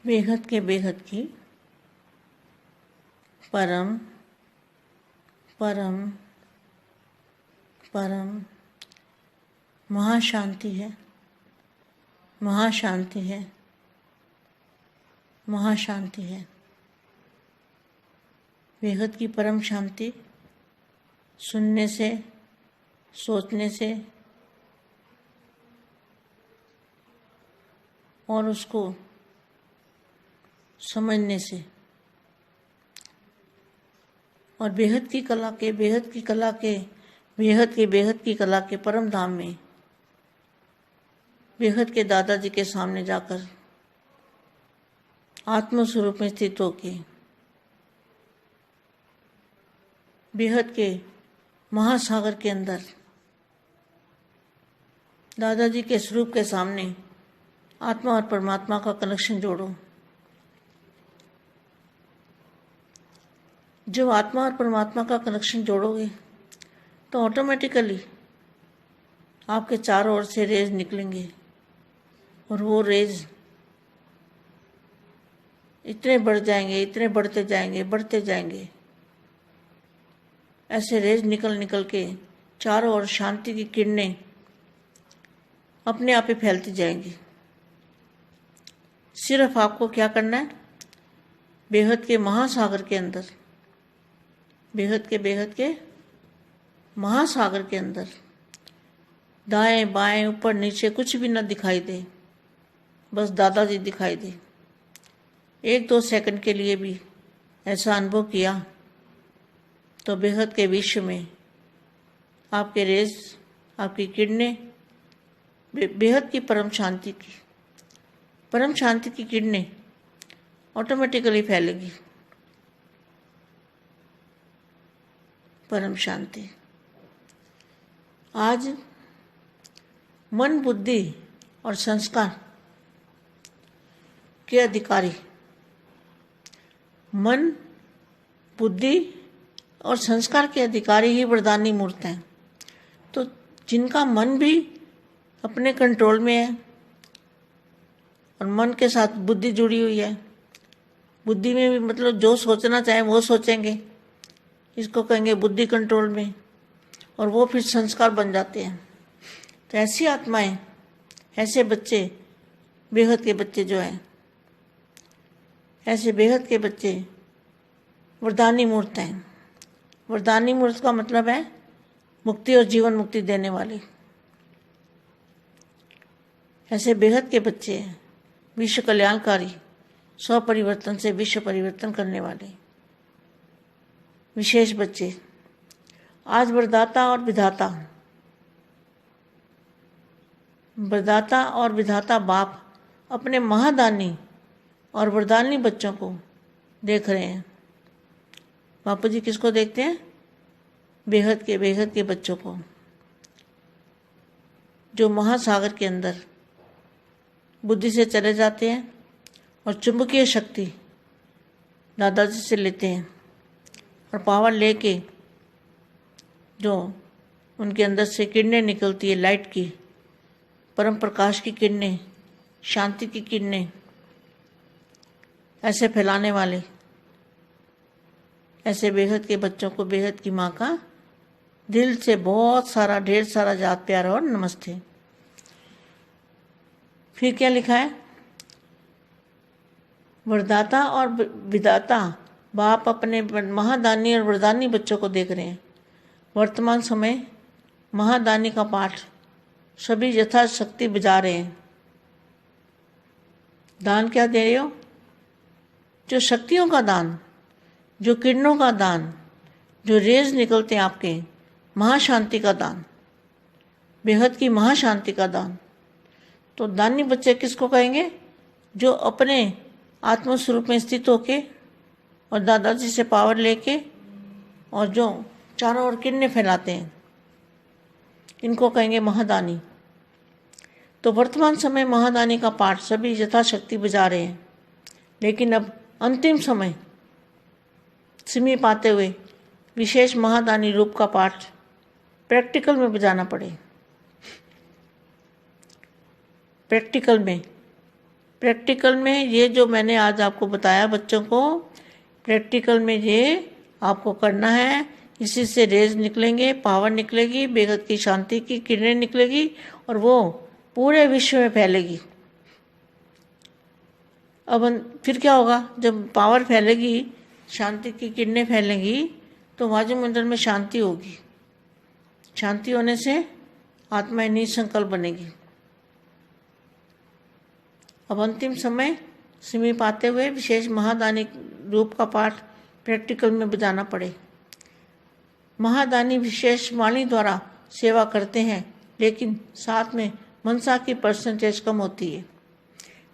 बेहद के बेहद की परम परम परम महाशांति है, महाशांति है, महाशांति है। बेहद की परम शांति सुनने से, सोचने से और उसको समझने से और बेहद की कला के बेहद की कला के बेहद के बेहद की कला के परम धाम में बेहद के दादाजी के सामने जाकर आत्मस्वरूप में स्थित होके बेहद के महासागर के अंदर दादाजी के स्वरूप के सामने आत्मा और परमात्मा का कनेक्शन जोड़ो। जब आत्मा और परमात्मा का कनेक्शन जोड़ोगे तो ऑटोमेटिकली आपके चारों ओर से रेज निकलेंगे और वो रेज इतने बढ़ जाएंगे, इतने बढ़ते जाएंगे, बढ़ते जाएंगे। ऐसे रेज निकल निकल के चारों ओर शांति की किरणें अपने आप ही फैलती जाएंगी। सिर्फ आपको क्या करना है, बेहद के महासागर के अंदर, बेहद के महासागर के अंदर दाएं बाएं ऊपर नीचे कुछ भी न दिखाई दे, बस दादाजी दिखाई दे। 1-2 सेकंड के लिए भी ऐसा अनुभव किया तो बेहद के विश्व में आपके रेज, आपकी किरणें बेहद की परम शांति की किरणें ऑटोमेटिकली फैलेगी। परम शांति। आज मन, बुद्धि और संस्कार के अधिकारी, मन, बुद्धि और संस्कार के अधिकारी ही वरदानी मूर्त हैं। तो जिनका मन भी अपने कंट्रोल में है और मन के साथ बुद्धि जुड़ी हुई है, बुद्धि में भी मतलब जो सोचना चाहे वो सोचेंगे, इसको कहेंगे बुद्धि कंट्रोल में, और वो फिर संस्कार बन जाते हैं। तो ऐसी आत्माएं, ऐसे बच्चे, बेहद के बच्चे जो हैं, ऐसे बेहद के बच्चे वरदानी मूर्त हैं। वरदानी मूर्त का मतलब है मुक्ति और जीवन मुक्ति देने वाले। ऐसे बेहद के बच्चे हैं विश्व कल्याणकारी, स्वपरिवर्तन से विश्व परिवर्तन करने वाले विशेष बच्चे। आज वरदाता और विधाता बाप अपने महादानी और वरदानी बच्चों को देख रहे हैं। बापू जी किसको देखते हैं? बेहद के बच्चों को, जो महासागर के अंदर बुद्धि से चले जाते हैं और चुंबकीय शक्ति दादाजी से लेते हैं और पावर लेके जो उनके अंदर से किरणें निकलती है, लाइट की, परम प्रकाश की किरणें, शांति की किरणें, ऐसे फैलाने वाले ऐसे बेहद के बच्चों को बेहद की माँ का दिल से बहुत सारा, ढेर सारा याद, प्यार और नमस्ते। फिर क्या लिखा है? वरदाता और विधाता बाप अपने महादानी और वरदानी बच्चों को देख रहे हैं। वर्तमान समय महादानी का पाठ सभी यथाशक्ति बजा रहे हैं। दान क्या दे रहे हो? जो शक्तियों का दान, जो किरणों का दान, जो रेज निकलते हैं आपके, महाशांति का दान, बेहद की महाशांति का दान। तो दानी बच्चे किसको कहेंगे? जो अपने आत्मस्वरूप में स्थित होके और दादाजी से पावर लेके और जो चारों ओर किरणें फैलाते हैं, इनको कहेंगे महादानी। तो वर्तमान समय महादानी का पाठ सभी यथाशक्ति बजा रहे हैं, लेकिन अब अंतिम समय समीप आते हुए विशेष महादानी रूप का पाठ प्रैक्टिकल में बजाना पड़े। प्रैक्टिकल में प्रैक्टिकल में ये जो मैंने आज आपको बताया बच्चों को, प्रैक्टिकल में ये आपको करना है। इसी से रेज निकलेंगे, पावर निकलेगी, बेहद की शांति की किरणें निकलेगी और वो पूरे विश्व में फैलेगी। अब फिर क्या होगा, जब पावर फैलेगी, शांति की किरणें फैलेंगी, तो वायुमंडल में शांति होगी। शांति होने से आत्मा निसंकल्प बनेगी। अब अंतिम समय समीप आते हुए विशेष महादानी रूप का पाठ प्रैक्टिकल में बजाना पड़े। महादानी विशेष वाणी द्वारा सेवा करते हैं, लेकिन साथ में मनसा की परसेंटेज कम होती है।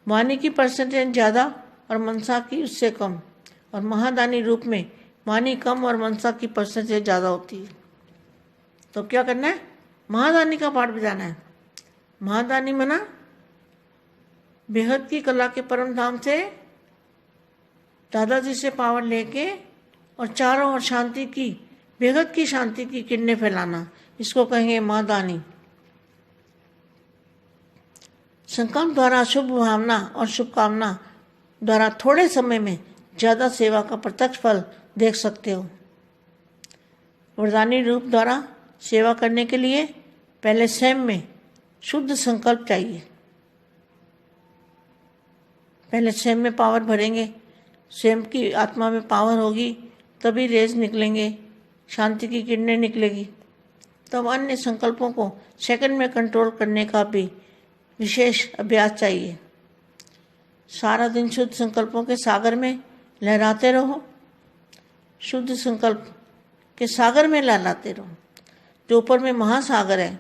वाणी की परसेंटेज ज़्यादा और मनसा की उससे कम, और महादानी रूप में वाणी कम और मनसा की परसेंटेज ज़्यादा होती है। तो क्या करना है, महादानी का पाठ बजाना है। महादानी मना बेहद की कला के परम धाम से दादाजी से पावर लेके और चारों ओर शांति की, बेहद की शांति की किरणें फैलाना, इसको कहेंगे महादानी। संकल्प द्वारा शुभ भावना और शुभकामना द्वारा थोड़े समय में ज़्यादा सेवा का प्रत्यक्ष फल देख सकते हो। वरदानी रूप द्वारा सेवा करने के लिए पहले स्वयं में शुद्ध संकल्प चाहिए। पहले स्वयं में पावर भरेंगे, स्वयं की आत्मा में पावर होगी, तभी रेज निकलेंगे, शांति की किरणें निकलेगी। तब अन्य संकल्पों को सेकंड में कंट्रोल करने का भी विशेष अभ्यास चाहिए। सारा दिन शुद्ध संकल्पों के सागर में लहराते रहो। शुद्ध संकल्प के सागर में लहराते रहो। जो ऊपर में महासागर है,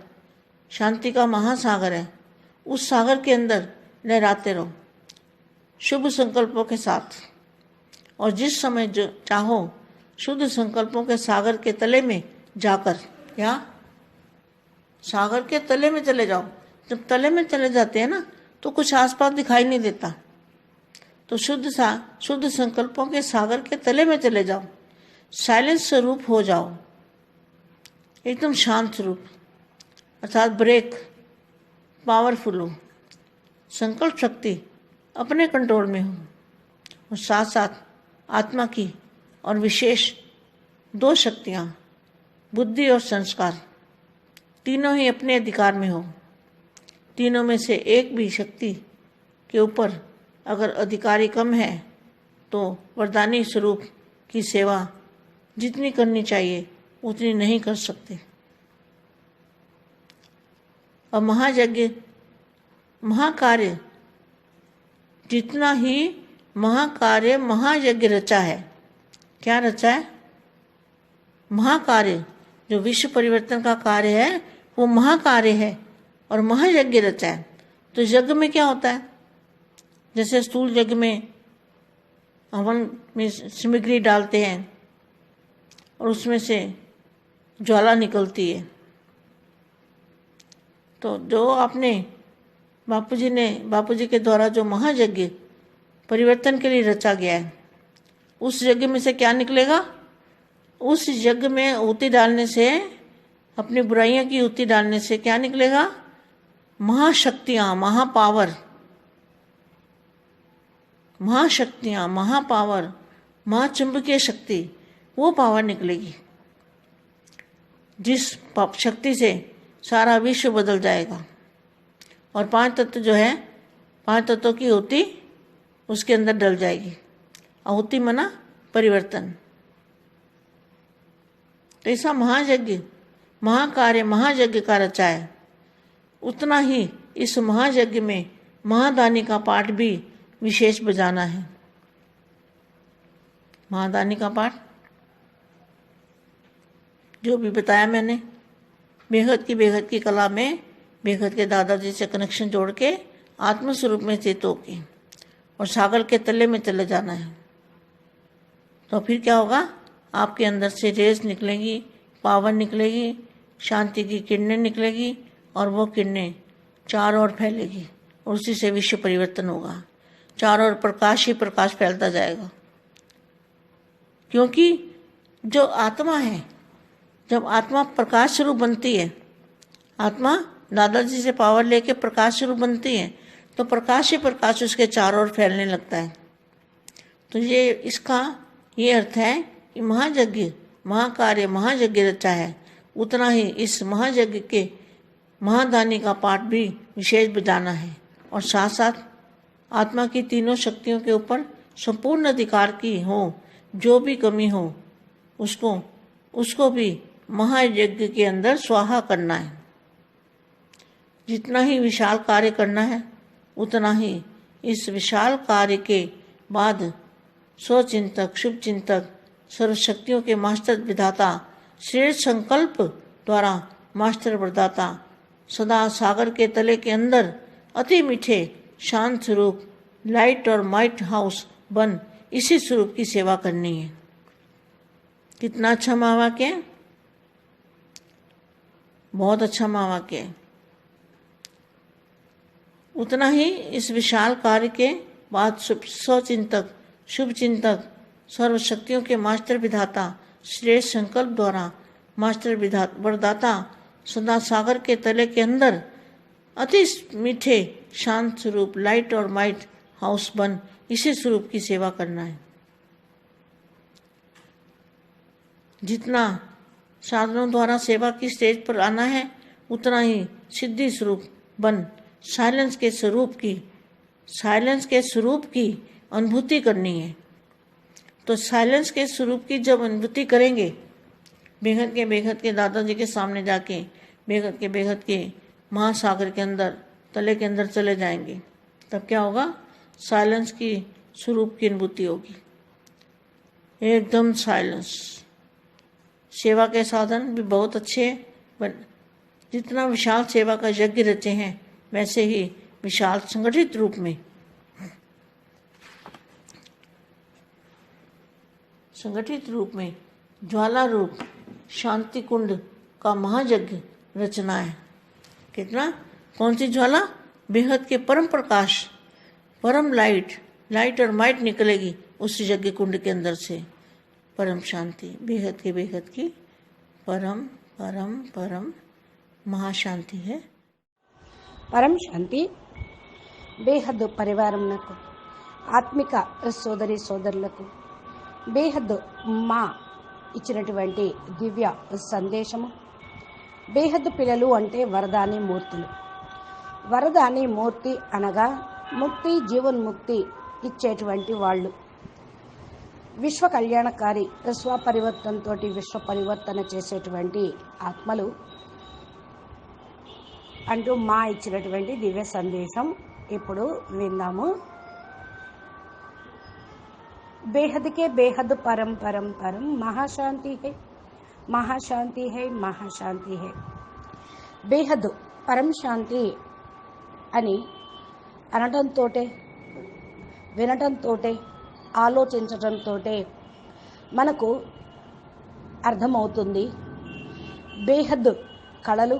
शांति का महासागर है, उस सागर के अंदर लहराते रहो शुभ संकल्पों के साथ। और जिस समय जो चाहो शुद्ध संकल्पों के सागर के तले में जाकर, या सागर के तले में चले जाओ। जब तले में चले जाते हैं ना, तो कुछ आसपास दिखाई नहीं देता। तो शुद्ध संकल्पों के सागर के तले में चले जाओ, साइलेंस स्वरूप हो जाओ, एकदम शांत स्वरूप, अर्थात ब्रेक, पावरफुल हो। संकल्प शक्ति अपने कंट्रोल में हो और साथ साथ आत्मा की और विशेष दो शक्तियाँ, बुद्धि और संस्कार, तीनों ही अपने अधिकार में हो। तीनों में से एक भी शक्ति के ऊपर अगर अधिकारी कम है तो वरदानी स्वरूप की सेवा जितनी करनी चाहिए उतनी नहीं कर सकते। और महायज्ञ, महाकार्य, जितना ही महाकार्य महायज्ञ रचा है, क्या रचा है? महाकार्य, जो विश्व परिवर्तन का कार्य है वो महाकार्य है और महायज्ञ रचा है। तो यज्ञ में क्या होता है? जैसे स्थूल यज्ञ में हवन में सामग्री डालते हैं और उसमें से ज्वाला निकलती है। तो जो आपने बापू जी के द्वारा जो महायज्ञ परिवर्तन के लिए रचा गया है, उस यज्ञ में से क्या निकलेगा? उस यज्ञ में ऊती डालने से, अपनी बुराइयों की ऊती डालने से क्या निकलेगा? महाशक्तियाँ, महापावर, महाशक्तियाँ, महापावर, महाचुंबकीय शक्ति, वो पावर निकलेगी जिस शक्ति से सारा विश्व बदल जाएगा। और 5 तत्व जो है, 5 तत्वों की ऊती उसके अंदर डल जाएगी। आहुति मना परिवर्तन। तो ऐसा महायज्ञ, महाकार्य, महायज्ञ का रचा है। उतना ही इस महायज्ञ में महादानी का पाठ भी विशेष बजाना है। महादानी का पाठ जो भी बताया मैंने, बेहद की कला में बेहद के दादाजी से कनेक्शन जोड़ के आत्मस्वरूप में स्थित होके और सागर के तले में चले जाना है। तो फिर क्या होगा? आपके अंदर से रेस निकलेगी, पावर निकलेगी, शांति की किरणें निकलेगी और वो किरणें चारों ओर फैलेगी और उसी से विश्व परिवर्तन होगा। चारों ओर प्रकाश ही प्रकाश फैलता जाएगा। क्योंकि जो आत्मा है, जब आत्मा प्रकाश स्वरूप बनती है, आत्मा दादाजी से पावर लेके प्रकाश स्वरूप बनती है, तो प्रकाश ही प्रकाश उसके चारों ओर फैलने लगता है। तो ये इसका ये अर्थ है कि महायज्ञ, महाकार्य, महायज्ञ रचा है, उतना ही इस महायज्ञ के महादानी का पाठ भी विशेष बजाना है और साथ साथ आत्मा की तीनों शक्तियों के ऊपर संपूर्ण अधिकार की हो, जो भी कमी हो उसको भी महायज्ञ के अंदर स्वाहा करना है। जितना ही विशाल कार्य करना है उतना ही इस विशाल कार्य के बाद स्वचिंतक, शुभ चिंतक, सर्वशक्तियों के मास्टर विधाता, श्रेष्ठ संकल्प द्वारा मास्टर वरदाता, सदा सागर के तले के अंदर अति मीठे शांत स्वरूप लाइट और माइट हाउस बन इसी स्वरूप की सेवा करनी है। कितना अच्छा महावाक्य है, बहुत अच्छा महावाक्य है। उतना ही इस विशाल कार्य के बाद स्वचिंतक, शुभ चिंतक, सर्वशक्तियों के मास्टर विधाता, श्रेष्ठ संकल्प द्वारा मास्टर वरदाता, सदा सागर के तले के अंदर अति मीठे शांत स्वरूप लाइट और माइट हाउस बन इसी स्वरूप की सेवा करना है। जितना साधनों द्वारा सेवा की स्टेज पर आना है उतना ही सिद्धि स्वरूप बन साइलेंस के स्वरूप की अनुभूति करनी है। तो साइलेंस के स्वरूप की जब अनुभूति करेंगे, बेहद के दादाजी के सामने जाके बेहद के महासागर के अंदर तले के अंदर चले जाएंगे, तब क्या होगा? साइलेंस की स्वरूप की अनुभूति होगी, एकदम साइलेंस। सेवा के साधन भी बहुत अच्छे हैं, जितना विशाल सेवा का यज्ञ रचे हैं वैसे ही विशाल संगठित रूप में ज्वाला रूप शांति कुंड का महायज्ञ रचना है। कितना? कौन सी ज्वाला? बेहद के परम प्रकाश, परम लाइट और माइट निकलेगी उस यज्ञ कुंड के अंदर से। परम शांति, बेहद की परम महाशांति है। పరం శాంతి బేహద్దు పరివారంకు, ఆత్మిక సోదరి సోదరులకు బేహద్దు మా ఇచ్చినటువంటి దివ్య సందేశము. బేహద్దు పిల్లలు అంటే వరదాని మూర్తులు. వరదాని మూర్తి అనగా ముక్తి, జీవన్ముక్తి ఇచ్చేటువంటి వాళ్ళు. విశ్వ కళ్యాణకారి, స్వపరివర్తనతో విశ్వ పరివర్తన చేసేటువంటి ఆత్మలు అంటూ మా ఇచ్చినటువంటి దివ్య సందేశం ఇప్పుడు విందాము. బేహద్కే బేహద్ పరం మహాశాంతి హై, మహాశాంతి హై, మహాశాంతి హై. బేహద్ పరం శాంతి అని అనటంతో, వినటంతో, ఆలోచించటంతో మనకు అర్థమవుతుంది బేహద్ కళలు,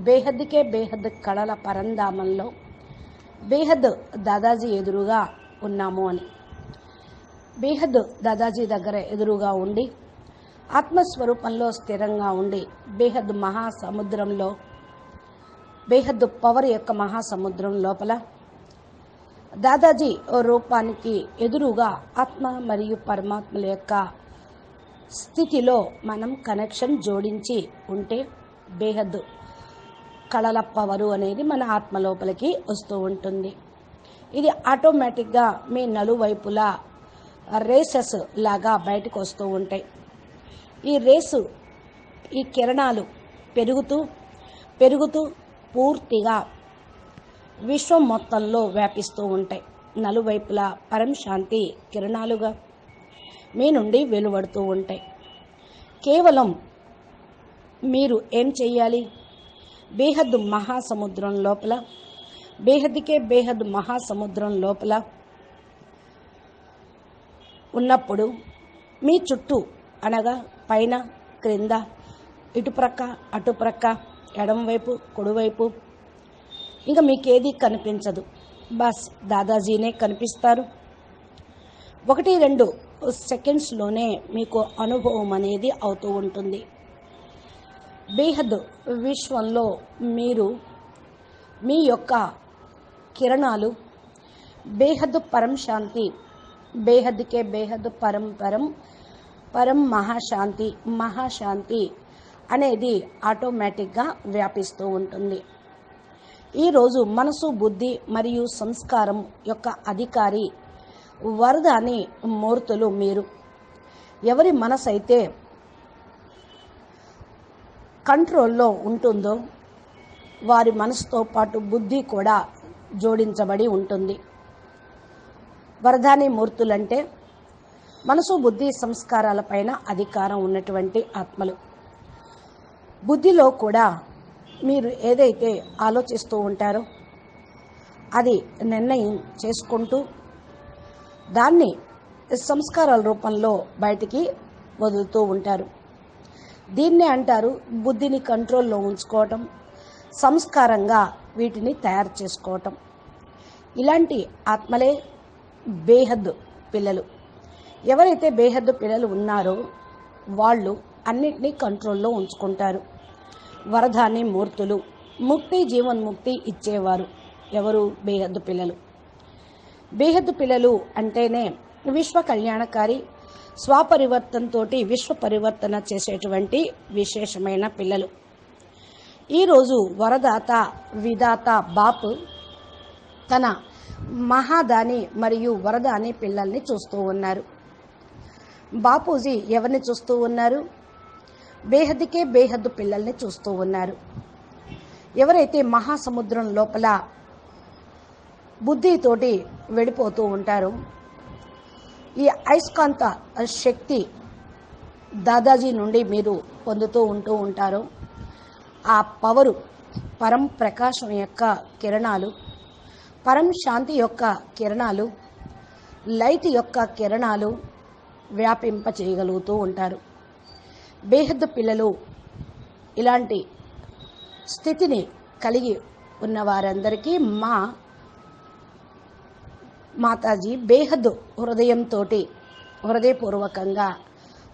బేహద్కే బేహద్ కళల పరంధామంలో బేహద్ దాదాజీ ఎదురుగా ఉన్నాము అని. బేహద్ దాదాజీ దగ్గర ఎదురుగా ఉండి ఆత్మస్వరూపంలో స్థిరంగా ఉండి బేహద్ మహాసముద్రంలో, బేహద్ పవర్ యొక్క మహాసముద్రం లోపల దాదాజీ రూపానికి ఎదురుగా ఆత్మ మరియు పరమాత్మల యొక్క స్థితిలో మనం కనెక్షన్ జోడించి ఉంటే బేహద్ కళల పవరు అనేది మన ఆత్మ లోపలికి వస్తూ ఉంటుంది. ఇది ఆటోమేటిక్గా మీ నలువైపులా రేసెస్ లాగా బయటకు వస్తూ ఉంటాయి. ఈ రేసు, ఈ కిరణాలు పెరుగుతూ పూర్తిగా విశ్వం మొత్తంలో వ్యాపిస్తూ ఉంటాయి. నలువైపులా పరం శాంతి కిరణాలుగా మీ నుండి వెలువడుతూ ఉంటాయి. కేవలం మీరు ఏం చెయ్యాలి? బేహద్ మహాసముద్రం లోపల, బేహద్కే బేహద్ మహాసముద్రం లోపల ఉన్నప్పుడు మీ చుట్టూ అనగా పైన, క్రింద, ఇటుప్రక్క, అటుప్రక్క, ఎడమవైపు, కుడివైపు ఇంకా మీకేది కనిపించదు. బస్ దాదాజీనే కనిపిస్తారు. 1-2 సెకండ్స్లోనే మీకు అనుభవం అనేది అవుతూ ఉంటుంది. బేహద్ విశ్వంలో మీరు మీ యొక్క కిరణాలు, బేహద్ పరం శాంతి, బేహద్కే బేహద్ పరం పరం, పరం మహాశాంతి, మహాశాంతి అనేది ఆటోమేటిక్గా వ్యాపిస్తూ ఉంటుంది. ఈరోజు మనసు, బుద్ధి మరియు సంస్కారం యొక్క అధికారి వరదాని మూర్తులు మీరు. ఎవరి మనసు అయితే కంట్రోల్లో ఉంటుందో వారి మనసుతో పాటు బుద్ధి కూడా జోడించబడి ఉంటుంది. వరదాని మూర్తులంటే మనసు, బుద్ధి, సంస్కారాలపైన అధికారం ఉన్నటువంటి ఆత్మలు. బుద్ధిలో కూడా మీరు ఏదైతే ఆలోచిస్తూ ఉంటారో అది నిర్ణయం చేసుకుంటూ దాన్ని సంస్కారాల రూపంలో బయటికి వదులుతూ ఉంటారు. దీన్నే అంటారు బుద్ధిని కంట్రోల్లో ఉంచుకోవటం, సంస్కారంగా వీటిని తయారు చేసుకోవటం. ఇలాంటి ఆత్మలే బేహద్ పిల్లలు. ఎవరైతే బేహద్ పిల్లలు ఉన్నారో వాళ్ళు అన్నిటినీ కంట్రోల్లో ఉంచుకుంటారు. వరదాని మూర్తులు, ముక్తి, జీవన్ముక్తి ఇచ్చేవారు ఎవరు? బేహద్ పిల్లలు. బేహద్ పిల్లలు అంటేనే విశ్వ కళ్యాణకారి, స్వపరివర్తనతో విశ్వ పరివర్తన చేసేటువంటి విశేషమైన పిల్లలు. ఈరోజు వరదాత, విధాత బాప్ తన మహాదాని మరియు వరదాని పిల్లల్ని చూస్తూ ఉన్నారు. బాపూజీ ఎవరిని చూస్తూ ఉన్నారు? బేహద్కే బేహద్ పిల్లల్ని చూస్తూ ఉన్నారు. ఎవరైతే మహాసముద్రం లోపల బుద్ధితోటి వెళ్ళిపోతూ ఉంటారో, ఈ అయస్కాంత శక్తి దాదాజీ నుండి మీరు పొందుతూ ఉంటారో, ఆ పవరు పరం ప్రకాశం యొక్క కిరణాలు, పరం శాంతి యొక్క కిరణాలు, లైట్ యొక్క కిరణాలు వ్యాపింప చేయగలుగుతూ ఉంటారు. బేహద్ పిల్లలు ఇలాంటి స్థితిని కలిగి ఉన్న వారందరికీ మాతాజీ బేహద్ హృదయంతో హృదయపూర్వకంగా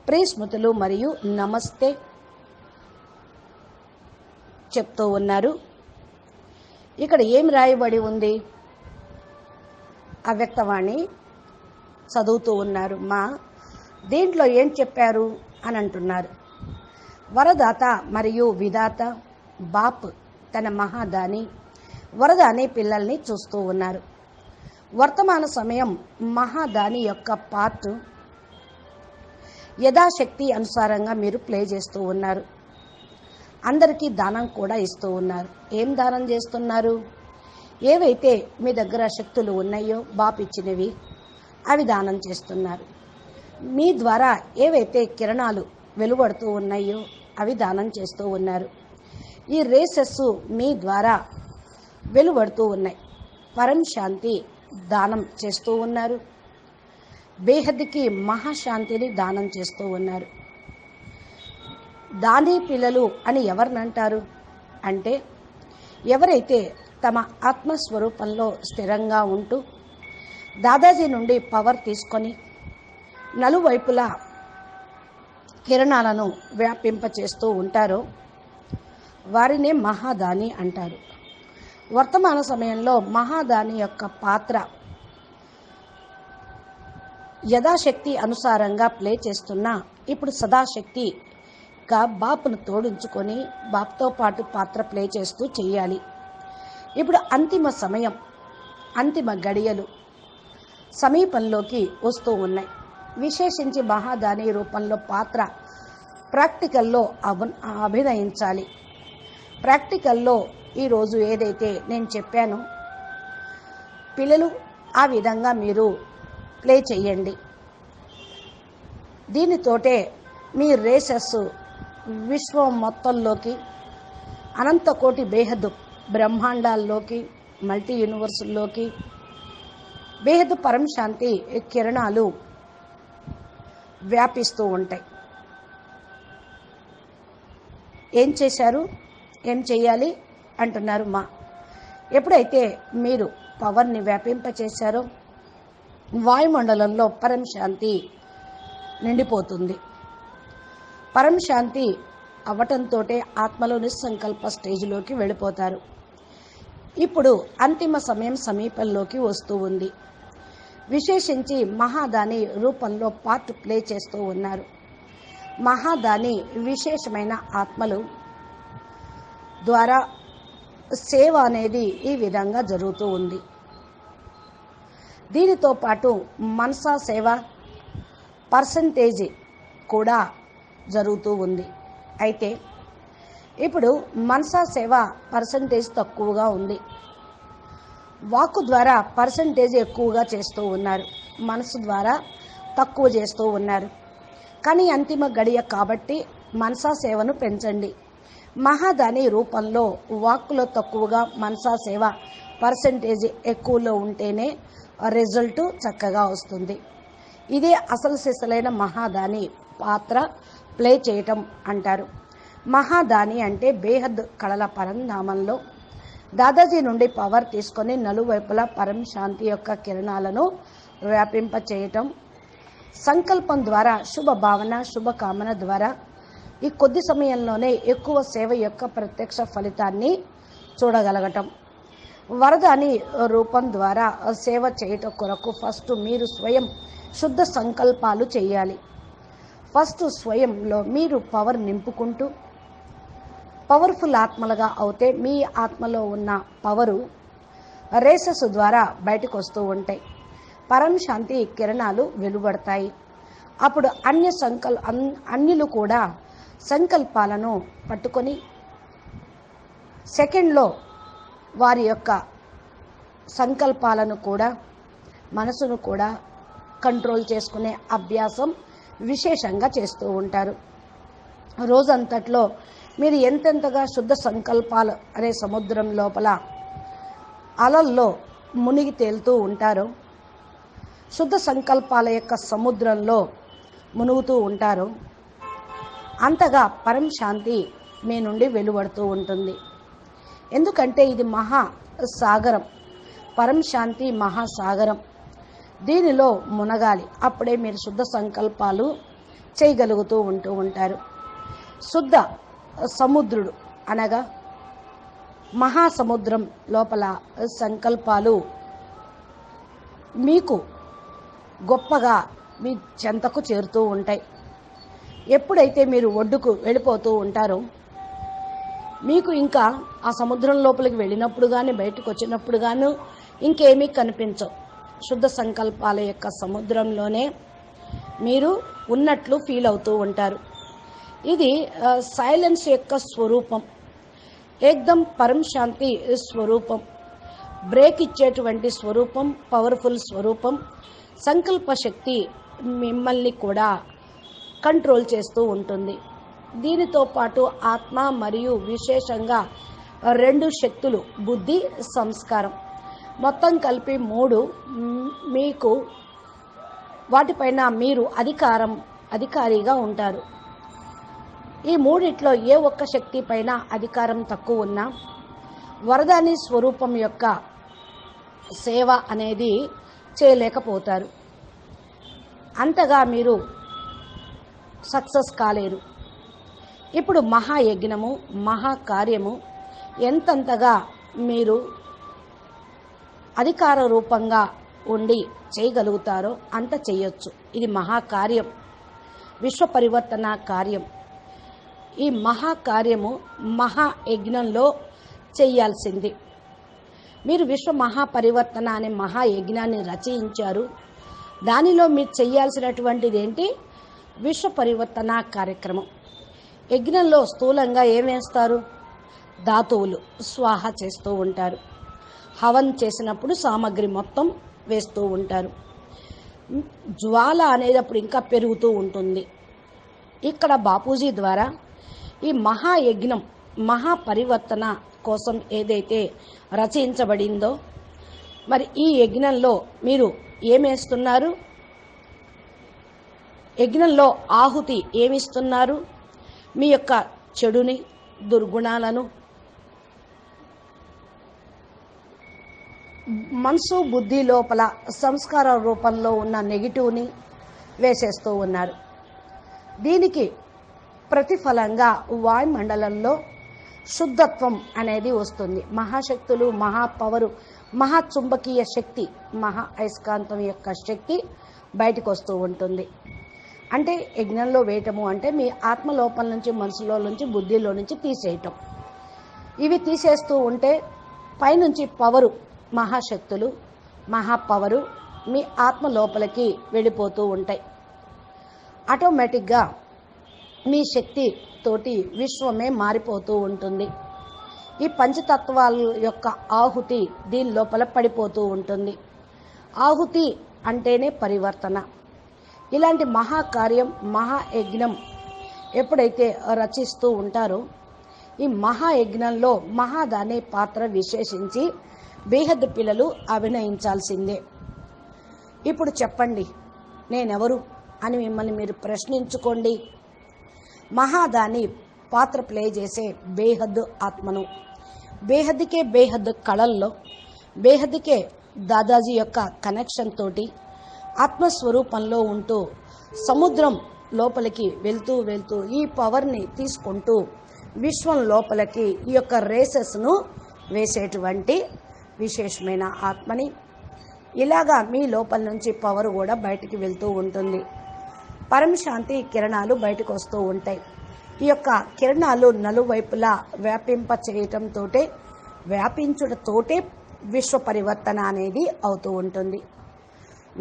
ప్రేస్మృతులు మరియు నమస్తే చెప్తూ ఉన్నారు. ఇక్కడ ఏం రాయబడి ఉంది? అవ్యక్తవాణి చదువుతూ ఉన్నారు. దీంట్లో ఏం చెప్పారు అని అంటున్నారు. వరదాత మరియు విధాత బాప్ తన మహాదాని, వరదాని పిల్లల్ని చూస్తూ ఉన్నారు. వర్తమాన సమయం మహాదాని యొక్క పార్ట్ యథాశక్తి అనుసారంగా మీరు ప్లే చేస్తూ ఉన్నారు. అందరికీ దానం కూడా ఇస్తూ ఉన్నారు. ఏం దానం చేస్తున్నారు? ఏవైతే మీ దగ్గర శక్తులు ఉన్నాయో బాప్ ఇచ్చినవి అవి దానం చేస్తున్నారు. మీ ద్వారా ఏవైతే కిరణాలు వెలువడుతూ ఉన్నాయో అవి దానం చేస్తూ ఉన్నారు. ఈ రేసెస్ మీ ద్వారా వెలువడుతూ ఉన్నాయి. పరం శాంతి దానం చేస్తూ ఉన్నారు. బేహద్కి మహాశాంతిని దానం చేస్తూ ఉన్నారు. దాని పిల్లలు అని ఎవరినంటారు అంటే ఎవరైతే తమ ఆత్మస్వరూపంలో స్థిరంగా ఉంటూ దాదాజీ నుండి పవర్ తీసుకొని నలువైపులా కిరణాలను వ్యాపింపచేస్తూ ఉంటారో వారినే మహాదాని అంటారు. వర్తమాన సమయంలో మహాదాని యొక్క పాత్ర యథాశక్తి అనుసారంగా ప్లే చేస్తున్నా ఇప్పుడు సదాశక్తిగా బాపును తోడించుకొని బాపుతో పాటు పాత్ర ప్లే చేస్తూ చెయ్యాలి. ఇప్పుడు అంతిమ సమయం, అంతిమ గడియలు సమీపంలోకి వస్తూ ఉన్నాయి. విశేషించి మహాదాని రూపంలో పాత్ర ప్రాక్టికల్లో అభినయించాలి. ప్రాక్టికల్లో ఈరోజు ఏదైతే నేను చెప్పానో పిల్లలు ఆ విధంగా మీరు ప్లే చేయండి. దీనితోటే మీ రేసెస్ విశ్వం మొత్తంలోకి, అనంత కోటి బేహద్ బ్రహ్మాండాల్లోకి, మల్టీ యూనివర్సుల్లోకి బేహద్ పరం శాంతి కిరణాలు వ్యాపిస్తూ ఉంటాయి. ఏం చేశారు, ఏం చేయాలి అంటున్నారు ఎప్పుడైతే మీరు పవర్ని వ్యాపింపచేశారో వాయుమండలంలో పరం శాంతి నిండిపోతుంది. పరం శాంతి అవ్వటంతో ఆత్మలో నిస్సంకల్ప స్టేజ్లోకి వెళ్ళిపోతారు. ఇప్పుడు అంతిమ సమయం సమీపంలోకి వస్తూ ఉంది. విశేషించి మహాదాని రూపంలో పార్ట్ ప్లే చేస్తూ ఉన్నారు. మహాదాని విశేషమైన ఆత్మలు ద్వారా సేవ అనేది ఈ విధంగా జరుగుతూ ఉంది. దీనితో పాటు మనసా సేవ పర్సంటేజ్ కూడా జరుగుతూ ఉంది. అయితే ఇప్పుడు మనసా సేవ పర్సంటేజ్ తక్కువగా ఉంది. వాక్కు ద్వారా పర్సంటేజ్ ఎక్కువగా చేస్తూ ఉన్నారు, మనసు ద్వారా తక్కువ చేస్తూ ఉన్నారు. కానీ అంతిమ గడియ కాబట్టి మనసా సేవను పెంచండి. మహాదాని రూపంలో వాక్కులో తక్కువగా, మనసా సేవ పర్సంటేజ్ ఎక్కువలో ఉంటేనే రిజల్ట్ చక్కగా వస్తుంది. ఇదే అసలు సిసలైన మహాదాని పాత్ర ప్లే చేయటం అంటారు. మహాదాని అంటే బేహద్ కళల పరంధామంలో దాదాజీ నుండి పవర్ తీసుకొని నలువైపులా పరం శాంతి యొక్క కిరణాలను వ్యాపింప చేయటం, సంకల్పం ద్వారా శుభ భావన శుభకామన ద్వారా ఈ కొద్ది సమయంలోనే ఎక్కువ సేవ యొక్క ప్రత్యక్ష ఫలితాన్ని చూడగలగటం. వరదాని రూపం ద్వారా సేవ చేయటం కొరకు ఫస్ట్ మీరు స్వయం శుద్ధ సంకల్పాలు చేయాలి. ఫస్ట్ స్వయంలో మీరు పవర్ నింపుకుంటూ పవర్ఫుల్ ఆత్మలుగా అవుతే మీ ఆత్మలో ఉన్న పవరు రేసెస్ ద్వారా బయటకు వస్తూ ఉంటాయి. పరం శాంతి కిరణాలు వెలువడతాయి. అప్పుడు అన్యులు కూడా సంకల్పాలను పట్టుకొని సెకండ్లో వారి యొక్క సంకల్పాలను కూడా మనసును కూడా కంట్రోల్ చేసుకునే అభ్యాసం విశేషంగా చేస్తూ ఉంటారు. రోజంతట్లో మీరు ఎంతెంతగా శుద్ధ సంకల్పాలు అనే సముద్రం లోపల అలల్లో మునిగి తేలుతూ ఉంటారో, శుద్ధ సంకల్పాల యొక్క సముద్రంలో మునుగుతూ ఉంటారో, అంతగా పరం శాంతి మీ నుండి వెలువడుతూ ఉంటుంది. ఎందుకంటే ఇది మహాసాగరం, పరం శాంతి మహాసాగరం. దీనిలో మునగాలి. అప్పుడే మీరు శుద్ధ సంకల్పాలు చేయగలుగుతూ ఉంటారు. శుద్ధ సముద్రుడు అనగా మహాసముద్రం లోపల సంకల్పాలు మీకు గొప్పగా మీ చెంతకు చేరుతూ ఉంటాయి. ఎప్పుడైతే మీరు ఒడ్డుకు వెళ్ళిపోతూ ఉంటారో మీకు ఇంకా ఆ సముద్రం లోపలికి వెళ్ళినప్పుడు కానీ బయటకు వచ్చినప్పుడు కానీ ఇంకేమీ కనిపించవు. శుద్ధ సంకల్పాల యొక్క సముద్రంలోనే మీరు ఉన్నట్లు ఫీల్ అవుతూ ఉంటారు. ఇది సైలెన్స్ యొక్క స్వరూపం, ఏకదం పరం శాంతి స్వరూపం, బ్రేక్ ఇచ్చేటువంటి స్వరూపం, పవర్ఫుల్ స్వరూపం. సంకల్ప శక్తి మిమ్మల్ని కూడా కంట్రోల్ చేస్తూ ఉంటుంది. దీనితో పాటు ఆత్మ మరియు విశేషంగా రెండు శక్తులు, బుద్ధి, సంస్కారం, మొత్తం కలిపి 3 మీకు వాటిపైన మీరు అధికారిగా ఉంటారు. ఈ మూడిట్లో ఏ ఒక్క శక్తి పైన అధికారం తక్కువ ఉన్నా వరదాని స్వరూపం యొక్క సేవ అనేది చేయలేకపోతారు. అంతగా మీరు సక్సెస్ కాలేరు. ఇప్పుడు మహాయజ్ఞము, మహాకార్యము ఎంతంతగా మీరు అధికార రూపంగా ఉండి చేయగలుగుతారో అంత చేయొచ్చు. ఇది మహాకార్యం, విశ్వ పరివర్తన కార్యం. ఈ మహాకార్యము మహాయజ్ఞంలో చేయాల్సింది. మీరు విశ్వ మహాపరివర్తన అనే మహాయజ్ఞాన్ని రచయించారు. దానిలో మీరు చేయాల్సినటువంటిది ఏంటి? విశ్వ పరివర్తన కార్యక్రమం. యజ్ఞంలో స్థూలంగా ఏం వేస్తారు? ధాతువులు స్వాహ చేస్తూ ఉంటారు. హవన్ చేసినప్పుడు సామగ్రి మొత్తం వేస్తూ ఉంటారు. జ్వాల అనేది అప్పుడు ఇంకా పెరుగుతూ ఉంటుంది. ఇక్కడ బాపూజీ ద్వారా ఈ మహాయజ్ఞం, మహాపరివర్తన కోసం ఏదైతే రచయించబడిందో, మరి ఈ యజ్ఞంలో మీరు ఏమేస్తున్నారు? యజ్ఞంలో ఆహుతి ఏమిస్తున్నారు? మీ యొక్క చెడుని, దుర్గుణాలను, మనసు బుద్ధి లోపల సంస్కార రూపంలో ఉన్న నెగిటివ్ని వేసేస్తూ ఉన్నారు. దీనికి ప్రతిఫలంగా వాయుమండలంలో శుద్ధత్వం అనేది వస్తుంది. మహాశక్తులు, మహాపవరు, మహాచుంబకీయ శక్తి, మహా అయస్కాంతం యొక్క శక్తి బయటకు వస్తూ ఉంటుంది. అంటే యజ్ఞంలో వేయటము అంటే మీ ఆత్మ లోపల నుంచి, మనసులో నుంచి, బుద్ధిలో నుంచి తీసేయటం. ఇవి తీసేస్తూ ఉంటే పైనుంచి పవరు, మహాశక్తులు, మహాపవరు మీ ఆత్మ లోపలికి వెళ్ళిపోతూ ఉంటాయి. ఆటోమేటిక్గా మీ శక్తి తోటి విశ్వమే మారిపోతూ ఉంటుంది. ఈ పంచతత్వాల యొక్క ఆహుతి దీని లోపల పడిపోతూ ఉంటుంది. ఆహుతి అంటేనే పరివర్తన. ఇలాంటి మహాకార్యం, మహాయజ్ఞం ఎప్పుడైతే రచిస్తూ ఉంటారో ఈ మహాయజ్ఞంలో మహాదాని పాత్ర విశేషించి బేహద్దు పిల్లలు అభినయించాల్సిందే. ఇప్పుడు చెప్పండి, నేనెవరు అని మిమ్మల్ని మీరు ప్రశ్నించుకోండి. మహాదాని పాత్ర ప్లే చేసే బేహద్దు ఆత్మను, బేహద్దుకే బేహద్దు కళల్లో, బేహద్దుకే దాదాజీ యొక్క కనెక్షన్ తోటి ఆత్మస్వరూపంలో ఉంటూ సముద్రం లోపలికి వెళ్తూ వెళ్తూ ఈ పవర్ని తీసుకుంటూ విశ్వం లోపలికి ఈ యొక్క రేసెస్ను వేసేటువంటి విశేషమైన ఆత్మని. ఇలాగా మీ లోపల నుంచి పవర్ కూడా బయటికి వెళ్తూ ఉంటుంది. పరమశాంతి కిరణాలు బయటకు వస్తూ ఉంటాయి. ఈ యొక్క కిరణాలు నలువైపులా వ్యాపింప చేయటంతో, వ్యాపించుటతోటే విశ్వ పరివర్తన అనేది అవుతూ ఉంటుంది.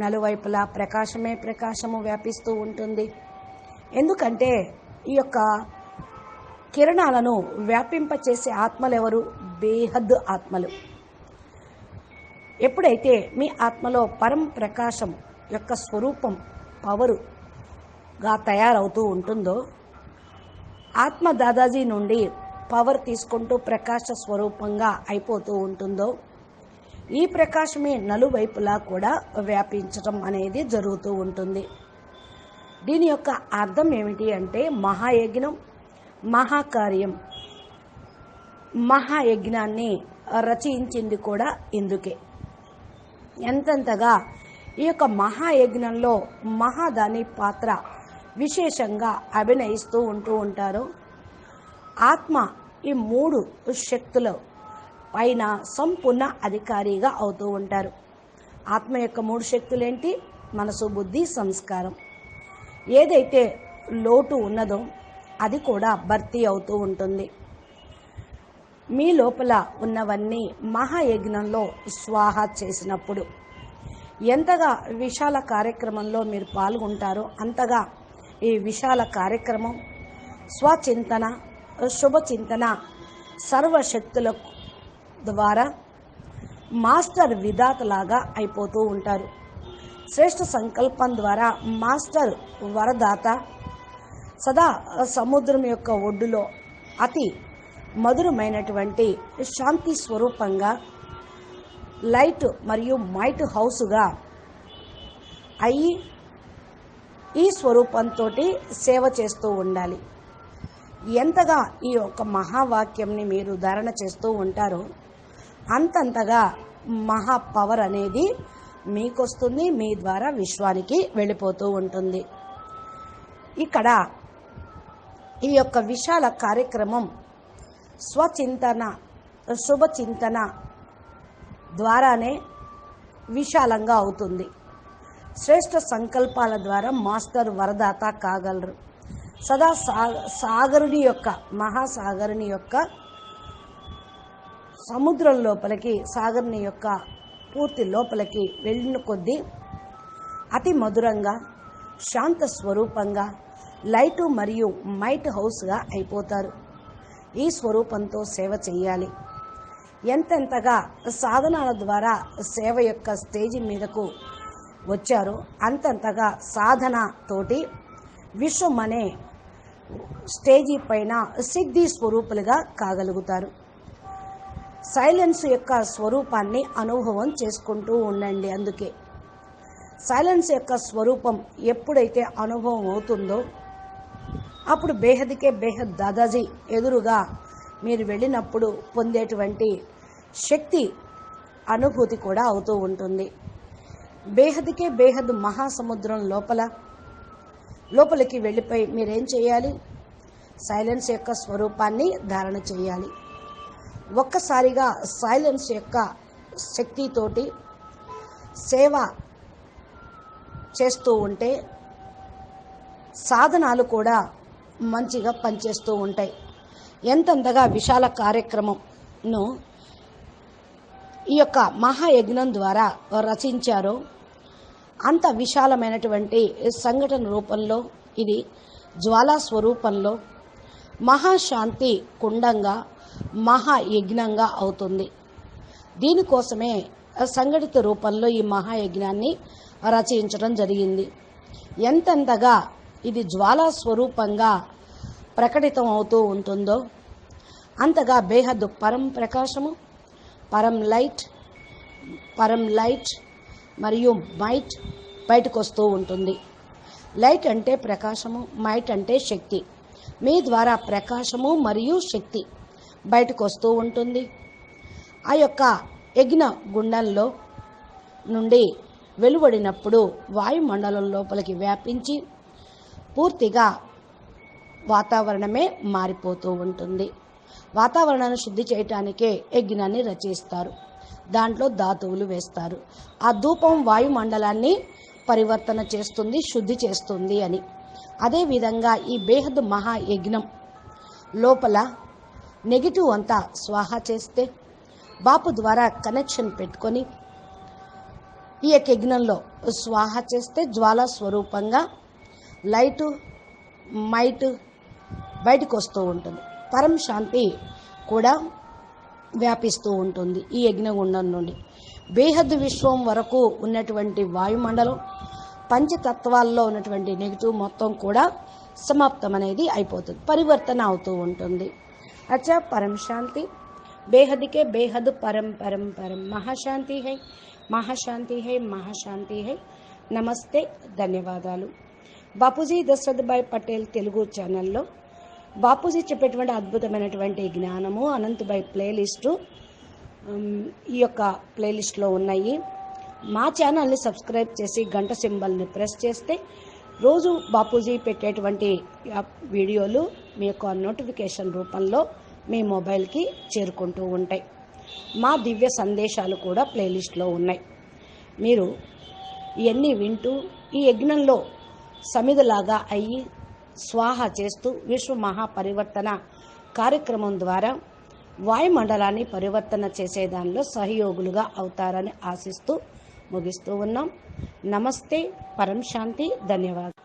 నలువైపులా ప్రకాశమే ప్రకాశము వ్యాపిస్తూ ఉంటుంది. ఎందుకంటే ఈ యొక్క కిరణాలను వ్యాపింపచేసే ఆత్మలు ఎవరు? బేహద్దు ఆత్మలు. ఎప్పుడైతే మీ ఆత్మలో పరం ప్రకాశం యొక్క స్వరూపం పవరుగా తయారవుతూ ఉంటుందో, ఆత్మ దాదాజీ నుండి పవర్ తీసుకుంటూ ప్రకాశ స్వరూపంగా అయిపోతూ ఉంటుందో, ఈ ప్రకాశమే నలువైపులా కూడా వ్యాపించటం అనేది జరుగుతూ ఉంటుంది. దీని యొక్క అర్థం ఏమిటి అంటే మహాయజ్ఞం, మహాకార్యం. మహాయజ్ఞాన్ని రచయించింది కూడా ఇందుకే. ఎంతెంతగా ఈ యొక్క మహాయజ్ఞంలో మహాదాని పాత్ర విశేషంగా అభినయిస్తూ ఉంటారో, ఆత్మ ఈ 3 శక్తుల పైన సంపూర్ణ అధికారిగా అవుతూ ఉంటారు. ఆత్మ యొక్క 3 శక్తులేంటి? మనసు, బుద్ధి, సంస్కారం. ఏదైతే లోటు ఉన్నదో అది కూడా భర్తీ అవుతూ ఉంటుంది. మీ లోపల ఉన్నవన్నీ మహాయజ్ఞంలో స్వాహ చేసినప్పుడు ఎంతగా విశాల కార్యక్రమంలో మీరు పాల్గొంటారో అంతగా ఈ విశాల కార్యక్రమం స్వచింతన, శుభచింతన, సర్వశక్తుల ద్వారా మాస్టర్ విధాతలాగా అయిపోతూ ఉంటారు. శ్రేష్ఠ సంకల్పం ద్వారా మాస్టర్ వరదాత, సదా సముద్రం యొక్క ఒడ్డులో అతి మధురమైనటువంటి శాంతి స్వరూపంగా, లైట్ మరియు మైట్ హౌస్గా అయ్యి ఈ స్వరూపంతో సేవ చేస్తూ ఉండాలి. ఎంతగా ఈ యొక్క మహావాక్యంని మీరు ధారణ చేస్తూ ఉంటారో అంతంతగా మహా పవర్ అనేది మీకొస్తుంది, మీ ద్వారా విశ్వానికి వెళ్ళిపోతూ ఉంటుంది. ఇక్కడ ఈ యొక్క విశాల కార్యక్రమం స్వచింతన, శుభచింతన ద్వారానే విశాలంగా అవుతుంది. శ్రేష్ఠ సంకల్పాల ద్వారా మాస్టర్ వరదాత కాగలరు. సదా సాగరుని యొక్క, మహాసాగరుని యొక్క సముద్రం లోపలికి, సాగరుని యొక్క పూర్తి లోపలికి వెళ్ళిన కొద్దీ అతి మధురంగా, శాంత స్వరూపంగా, లైటు మరియు మైట్ హౌస్గా అయిపోతారు. ఈ స్వరూపంతో సేవ చేయాలి. ఎంతెంతగా సాధనాల ద్వారా సేవ యొక్క స్టేజి మీదకు వచ్చారో అంతంతగా సాధన తోటి విశ్వం అనే స్టేజీ పైన సిద్ధి స్వరూపులుగా కాగలుగుతారు. సైలెన్స్ యొక్క స్వరూపాన్ని అనుభవం చేసుకుంటూ ఉండండి. అందుకే సైలెన్స్ యొక్క స్వరూపం ఎప్పుడైతే అనుభవం అవుతుందో అప్పుడు బేహద్కే బేహద్ దాదాజీ ఎదురుగా మీరు వెళ్ళినప్పుడు పొందేటువంటి శక్తి అనుభూతి కూడా అవుతూ ఉంటుంది. బేహద్కే బేహద్ మహాసముద్రం లోపలికి వెళ్ళిపోయి మీరేం చేయాలి? సైలెన్స్ యొక్క స్వరూపాన్ని ధారణ చేయాలి. ఒక్కసారిగా సైలెన్స్ యొక్క శక్తితోటి సేవ చేస్తూ ఉంటే సాధనాలు కూడా మంచిగా పనిచేస్తూ ఉంటాయి. ఎంతంతగా విశాల కార్యక్రమంను ఈ యొక్క మహాయజ్ఞం ద్వారా రచించారో అంత విశాలమైనటువంటి సంఘటన రూపంలో ఇది జ్వాలా స్వరూపంలో మహాశాంతి కుండంగా మహాయజ్ఞంగా అవుతుంది. దీనికోసమే సంఘటిత రూపంలో ఈ మహాయజ్ఞాన్ని రచించడం జరిగింది. ఎంతెంతగా ఇది జ్వాలా స్వరూపంగా ప్రకటితం అవుతూ ఉంటుందో అంతగా బేహద్దు పరం ప్రకాశము, పరం లైట్ మరియు మైట్ బయటకు వస్తూ ఉంటుంది. లైట్ అంటే ప్రకాశము, మైట్ అంటే శక్తి. మీ ద్వారా ప్రకాశము మరియు శక్తి బయటకు వస్తూ ఉంటుంది. ఆ యొక్క యజ్ఞ గుండంలో నుండి వెలువడినప్పుడు వాయుమండలం లోపలికి వ్యాపించి పూర్తిగా వాతావరణమే మారిపోతూ ఉంటుంది. వాతావరణాన్ని శుద్ధి చేయటానికే యజ్ఞాన్ని రచిస్తారు. దాంట్లో ధాతువులు వేస్తారు. ఆ ధూపం వాయుమండలాన్ని పరివర్తన చేస్తుంది, శుద్ధి చేస్తుంది అని. అదేవిధంగా ఈ బేహద్ మహాయజ్ఞం లోపల నెగిటివ్ అంతా స్వాహా చేస్తే బాపు ద్వారా కనెక్షన్ పెట్టుకొని ఈ యొక్క యజ్ఞంలో స్వాహా చేస్తే జ్వాలా స్వరూపంగా లైటు మైట్ బయటకు వస్తూ ఉంటుంది. పరం శాంతి కూడా వ్యాపిస్తూ ఉంటుంది. ఈ యజ్ఞగుండం నుండి బేహద్ విశ్వం వరకు ఉన్నటువంటి వాయుమండలం పంచతత్వాల్లో ఉన్నటువంటి నెగిటివ్ మొత్తం కూడా సమాప్తం అనేది అయిపోతుంది, పరివర్తన అవుతూ ఉంటుంది. అచ్చా పరం శాంతి बेहद के बेहद परम परम परम महाशांति है, महाशांति है, महाशांति है. నమస్తే, ధన్యవాదాలు. బాపూజీ దశరథభాయ్ పటేల్ తెలుగు ఛానల్లో బాపూజీ చెప్పేటువంటి అద్భుతమైనటువంటి జ్ఞానము అనంతభాయ్ ప్లేలిస్టు ఈ యొక్క ప్లేలిస్ట్లో ఉన్నాయి. మా ఛానల్ని సబ్స్క్రైబ్ చేసి గంట సింబల్ని ప్రెస్ చేస్తే రోజు బాపూజీ పెట్టేటువంటి వీడియోలు మీ యొక్క నోటిఫికేషన్ రూపంలో మీ మొబైల్కి చేరుకుంటూ ఉంటాయి. మా దివ్య సందేశాలు కూడా ప్లేలిస్ట్లో ఉన్నాయి. మీరు ఇవన్నీ వింటూ ఈ యజ్ఞంలో సమిధలాగా అయ్యి స్వాహ చేస్తూ విశ్వ మహాపరివర్తన కార్యక్రమం ద్వారా వాయుమండలాన్ని పరివర్తన చేసే దానిలో సహయోగులుగా అవుతారని ఆశిస్తూ ముగిస్తూ ఉన్నాం. నమస్తే, పరం శాంతి, ధన్యవాదాలు.